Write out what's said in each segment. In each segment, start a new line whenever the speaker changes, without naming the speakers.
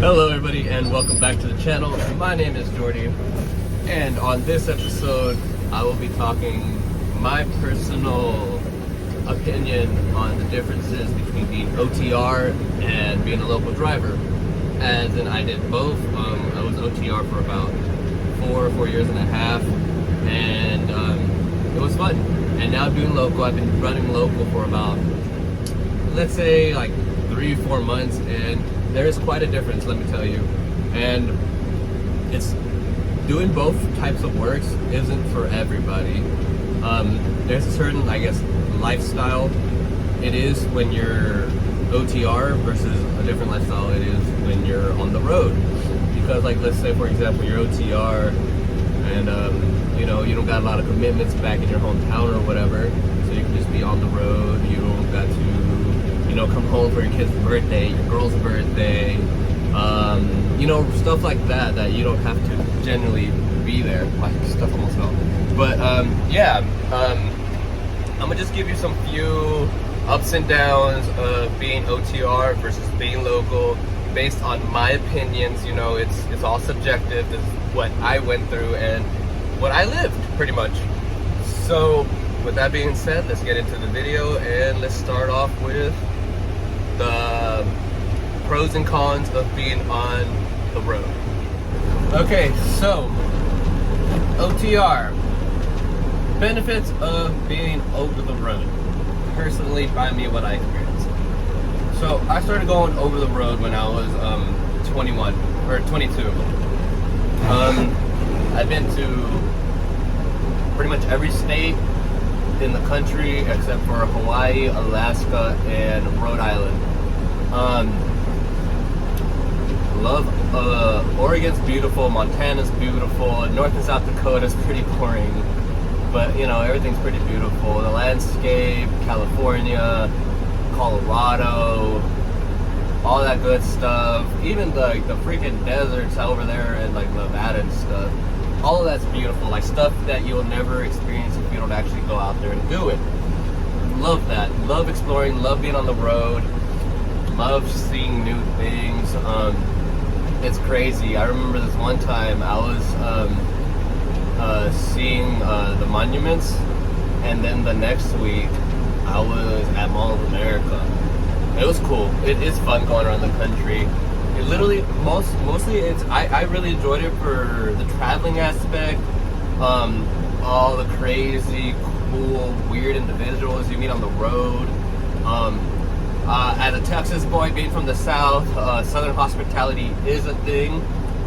Hello everybody and welcome back to the channel. My name is Jordy, and on this episode I will be talking my personal opinion on the differences between being OTR and being a local driver. As in, I did both. I was OTR for about four years and a half, and it was fun. And now doing local, I've been running local for about, let's say, like 3-4 months, and there is quite a difference, let me tell you. And it's doing both types of works isn't for everybody. There's a certain, I guess, lifestyle it is when you're OTR versus a different lifestyle it is when you're on the road. Because, like, let's say for example you're OTR and you know, you don't got a lot of commitments back in your hometown or whatever, so you can just be on the road. You don't got to, you know, come home for your kid's birthday, your girl's birthday, you know, stuff like that that you don't have to generally be there. My stuff almost fell. But yeah, I'm gonna just give you some few ups and downs of being OTR versus being local based on my opinions. You know, it's all subjective. This is what I went through and what I lived, pretty much. So with that being said, let's get into the video and let's start off with the pros and cons of being on the road. Okay, so OTR, benefits of being over the road. Personally, by me, what I experienced. So I started going over the road when I was 21 or 22. I've been to pretty much every state in the country except for Hawaii, Alaska, and Rhode Island. Love Oregon's beautiful, Montana's beautiful, North and South Dakota's pretty boring, but you know, everything's pretty beautiful. The landscape, California, Colorado, all that good stuff. Even the freaking deserts over there in like Nevada and stuff. All of that's beautiful, like stuff that you'll never experience if you don't actually go out there and do it. Love that. Love exploring, love being on the road, love seeing new things. It's crazy. I remember this one time I was seeing the monuments, and then the next week I was at Mall of America. It was cool. It is fun going around the country. It literally, mostly it's, I really enjoyed it for the traveling aspect, all the crazy, cool, weird individuals you meet on the road. As a Texas boy, being from the South, Southern hospitality is a thing.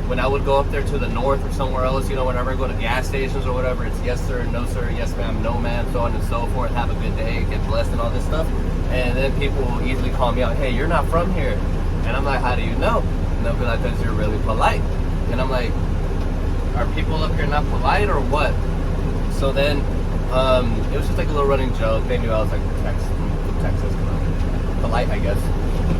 When I would go up there to the north or somewhere else, you know, whenever I go to gas stations or whatever, it's yes sir, no sir, yes ma'am, no ma'am, so on and so forth, have a good day, get blessed and all this stuff. And then people will easily call me out, hey, you're not from here. And I'm like, how do you know? And they'll be like, because you're really polite. And I'm like, are people up here not polite or what? So then, it was just like a little running joke. They knew I was like from Texas, polite, I guess.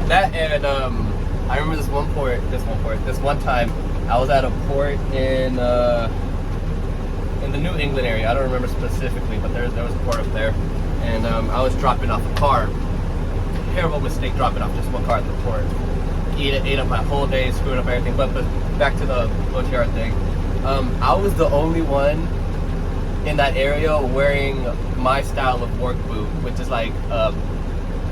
That, and I remember this one time, I was at a port in the New England area. I don't remember specifically, but there was a port up there, and I was dropping off a car. Terrible mistake dropping off just one car at the port. Ate up my whole day, screwed up everything. But back to the OTR thing. I was the only one in that area wearing my style of work boot, which is like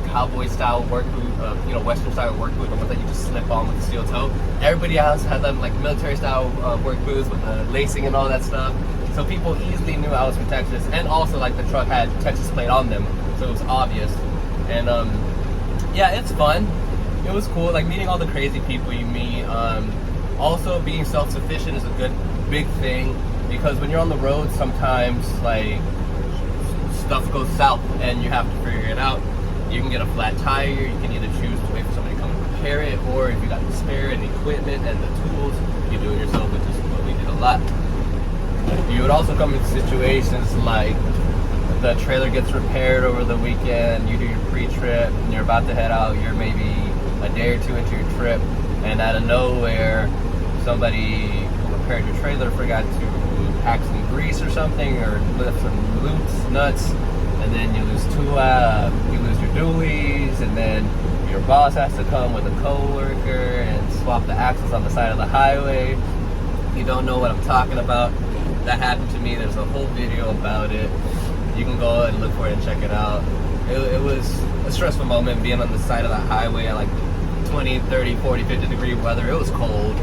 cowboy style work boot, you know, Western style work boot, the ones that you just slip on with the steel toe. Everybody else had them like military style work boots with the lacing and all that stuff. So people easily knew I was from Texas, and also like the truck had Texas plate on them, so it was obvious. And yeah, it's fun. It was cool, like meeting all the crazy people you meet. Also, being self-sufficient is a good, big thing, because when you're on the road, sometimes like stuff goes south and you have to figure it out. You can get a flat tire. You can either choose to wait for somebody to come and repair it, or if you got the spare and equipment and the tools, you do it yourself, which is what we did a lot. You would also come into situations like the trailer gets repaired over the weekend, you do your pre-trip, and you're about to head out, you're maybe a day or two into your trip, and out of nowhere, somebody who repaired your trailer forgot to pack some grease or something, or lift some loops, nuts, and then you lose your dualies, and then your boss has to come with a coworker and swap the axles on the side of the highway. If you don't know what I'm talking about, that happened to me. There's a whole video about it. You can go and look for it and check it out. It was a stressful moment being on the side of the highway at like 20, 30, 40, 50 degree weather. It was cold,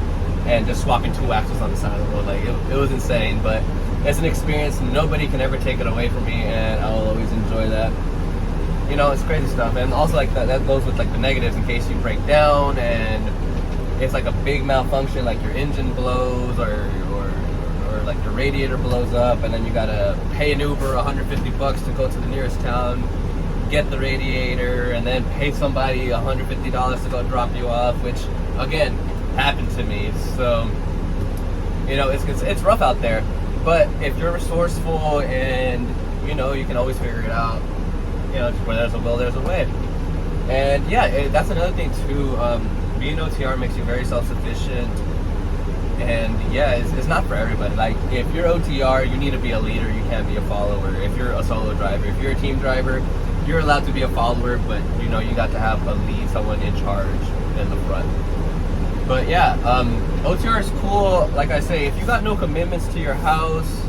and just swapping two axles on the side of the road, like it was insane. But it's an experience nobody can ever take it away from me, and I will always enjoy that. You know, it's crazy stuff. And also like that goes with like the negatives in case you break down and it's like a big malfunction, like your engine blows or like your radiator blows up, and then you gotta pay an Uber $150 to go to the nearest town, get the radiator, and then pay somebody $150 to go drop you off, which again happened to me. So you know, it's rough out there, but if you're resourceful and you know, you can always figure it out. You know, where there's a will, there's a way. And yeah, that's another thing too. Being OTR makes you very self-sufficient. And yeah, it's not for everybody. Like, if you're OTR, you need to be a leader. You can't be a follower. If you're a solo driver, if you're a team driver, you're allowed to be a follower, but you know, you got to have a lead, someone in charge in the front. But yeah, OTR is cool. Like I say, if you got no commitments to your house,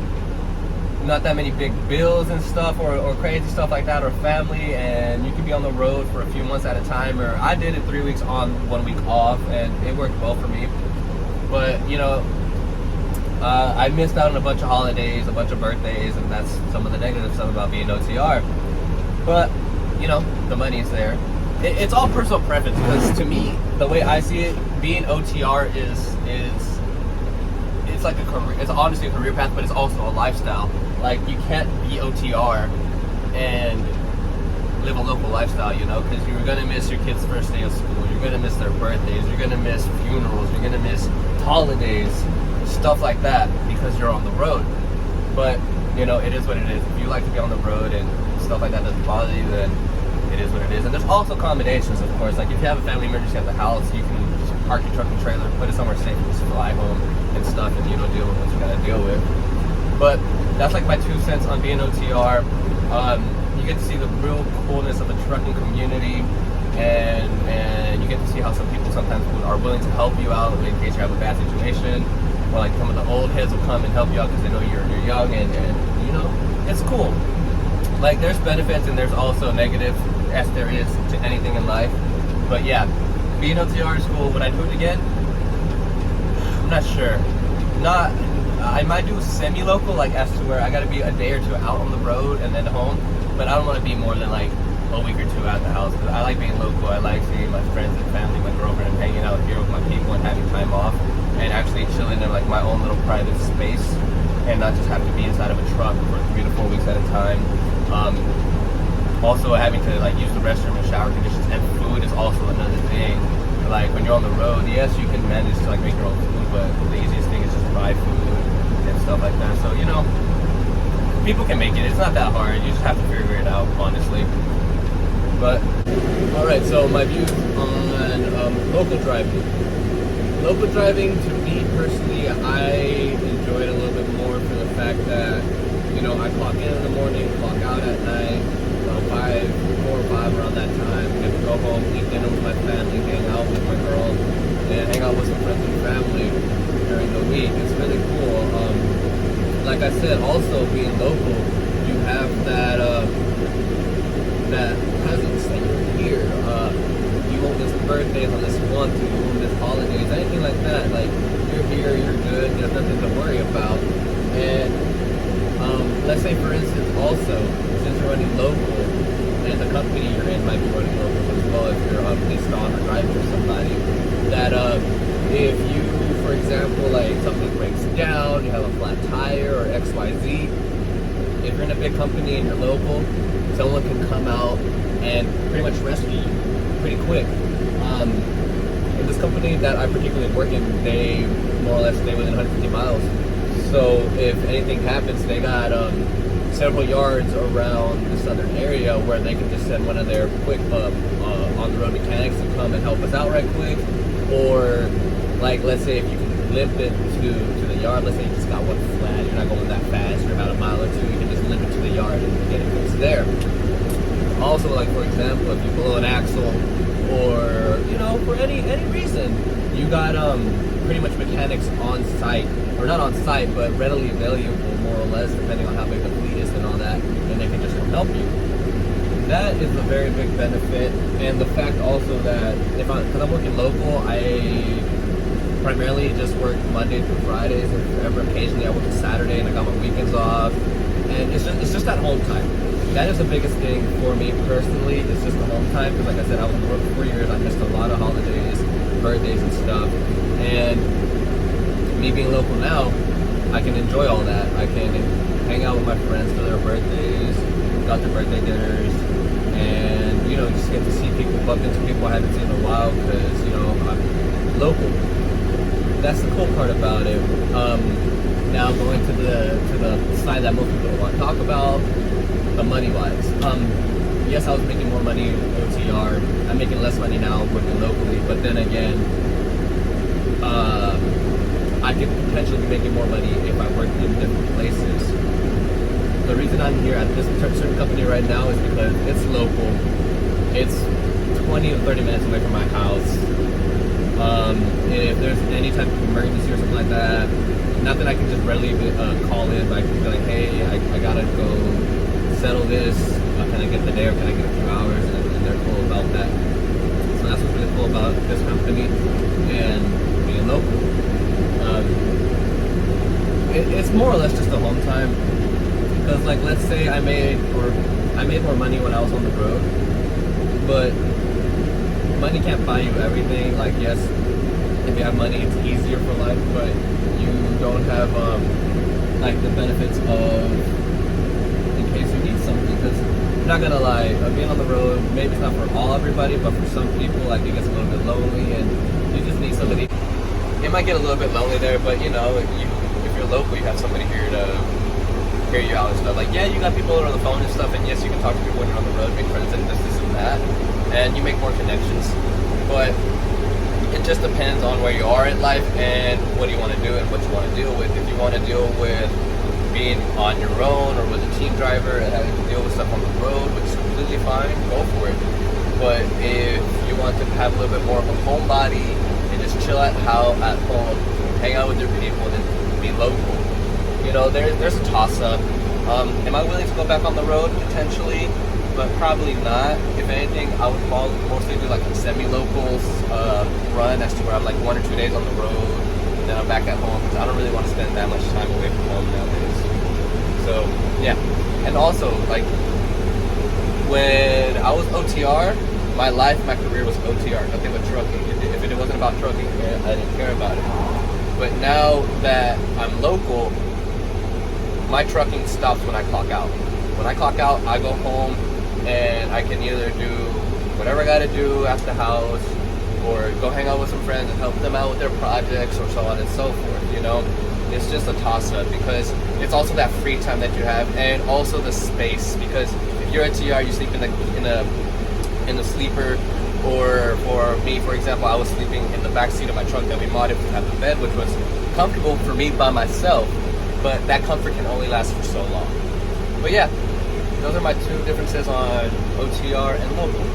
not that many big bills and stuff, or crazy stuff like that, or family, and you can be on the road for a few months at a time. Or I did it 3 weeks on, 1 week off, and it worked well for me. But you know, I missed out on a bunch of holidays, a bunch of birthdays, and that's some of the negative stuff about being OTR. But you know, the money's there. It's all personal preference, because to me, the way I see it, being OTR is it's like a career. It's honestly a career path, but it's also a lifestyle. Like, you can't be OTR and live a local lifestyle, you know, because you're gonna miss your kids' first day of school. You're gonna miss their birthdays. You're gonna miss funerals. You're gonna miss holidays, stuff like that, because you're on the road. But you know, it is what it is. If you like to be on the road and stuff like that doesn't bother you, then it is what it is. And there's also accommodations, of course. Like, if you have a family emergency at the house, you can just park your truck and trailer, put it somewhere safe, and just fly home and stuff, and you don't deal with what you gotta deal with. But that's like my 2 cents on being OTR. You get to see the real coolness of the trucking community, and you get to see how some people sometimes are willing to help you out in case you have a bad situation, or like some of the old heads will come and help you out because they know you're young, and you know, it's cool. Like, there's benefits and there's also negative, as there is to anything in life. But yeah, being OTR is cool. Would I do it again? I'm not sure. I might do semi-local, like as to where I gotta be a day or two out on the road and then home, but I don't want to be more than like a week or two at the house, because I like being local. I like seeing my friends and family, my girlfriend, hanging out here with my people and having time off and actually chilling in like my own little private space, and not just have to be inside of a truck for 3 to 4 weeks at a time. Also having to like use the restroom and shower conditions and food is also another thing. Like, when you're on the road, yes, you can manage to like make your own food, but the easiest thing is just buy food and stuff like that. So, you know, people can make it. It's not that hard. You just have to figure it out, honestly. But alright, so my views on local driving. Local driving, to me personally, I enjoy it a little bit more for the fact that, you know, I clock in the morning, clock out at night, 4 or 5 around that time. Get to go home, eat dinner with my family, hang out with my girl, and hang out with some friends and family during the week. It's really cool. Like I said, also being local, you have that presence that you're here. You won't miss birthdays unless you want to. You won't miss holidays, anything like that. Like, you're here, you're good. There's nothing to worry about. And let's say, for instance, also, since you're running local, and the company you're in might be running local as well, if you're based on or driving for somebody, that if you, for example, like something breaks down, you have a flat tire or XYZ, if you're in a big company and you're local, someone can come out and pretty much rescue you pretty quick. In this company that I particularly work in, they more or less stay within 150 miles. So if anything happens, they got several yards around the southern area where they can just send one of their quick on-the-road mechanics to come and help us out right quick. Or, like, let's say if you can limp it to the yard, let's say you just got one flat, you're not going that fast, you're about a mile or two, you can just limp it to the yard and get it fixed there. Also, like, for example, if you blow an axle or for any reason. You got pretty much mechanics on site, or not on site, but readily available, more or less, depending on how big the fleet is and all that, and they can just help you. That is a very big benefit, and the fact also that because I'm working local, I primarily just work Monday through Fridays, and ever occasionally I work a Saturday, and I got my weekends off, and it's just that home time. That is the biggest thing for me personally. It's just the home time, because like I said, I was in work for 4 years. I missed a lot of holidays, birthdays, and stuff, and me being local now, I can enjoy all that. I can hang out with my friends for their birthdays, go out to birthday dinners, and just get to see people, bump into people I haven't seen in a while, because I'm local. That's the cool part about it. Now going to the side that most people don't want to talk about, the money wise. Yes, I was making more money in OTR. I'm making less money now working locally, but then again, I could potentially be making more money if I worked in different places. The reason I'm here at this certain company right now is because it's local. It's 20 to 30 minutes away from my house. If there's any type of emergency or something like that, not that I can just readily call in, but I can be like, hey, I gotta go settle this. Can I get the day, or can I get a few hours? And they're cool about that. So that's what's really cool about this company and being local. It's more or less just a home time, because like, let's say I made more money when I was on the road, but money can't buy you everything. Like, yes, if you have money, it's easier for life, but you don't have like the benefits of, in case you need something. Because I'm not gonna lie, being on the road, maybe it's not for everybody, but for some people, like, it gets a little bit lonely, and you just need somebody. It might get a little bit lonely there, but if you're local, you have somebody here to hear you out and stuff. Like, yeah, you got people on the phone and stuff, and yes, you can talk to people when you're on the road, make friends and this and that, and you make more connections. But it just depends on where you are in life and what do you want to do and what you want to deal with. If you want to deal with being on your own or with a team driver and having to deal with stuff on the road, which is completely fine, go for it. But if you want to have a little bit more of a homebody and just chill at home, hang out with your people, and be local, there's a toss-up. Am I willing to go back on the road? Potentially, but probably not. If anything, I would mostly do like a semi-local run, as to where I'm like 1 or 2 days on the road, and then I'm back at home, because I don't really want to spend that much time away from home nowadays. So yeah, and also, like, when I was OTR, my career was OTR, nothing but trucking. If it wasn't about trucking, I didn't care about it. But now that I'm local, my trucking stops when I clock out. When I clock out, I go home, and I can either do whatever I gotta do at the house, or go hang out with some friends and help them out with their projects, or so on and so forth. It's just a toss-up, because it's also that free time that you have, and also the space. Because if you're a TR, you sleep in the sleeper, or for me, for example, I was sleeping in the back seat of my truck that we modded at the bed, which was comfortable for me by myself, but that comfort can only last for so long. But yeah, those are my two differences on OTR and local.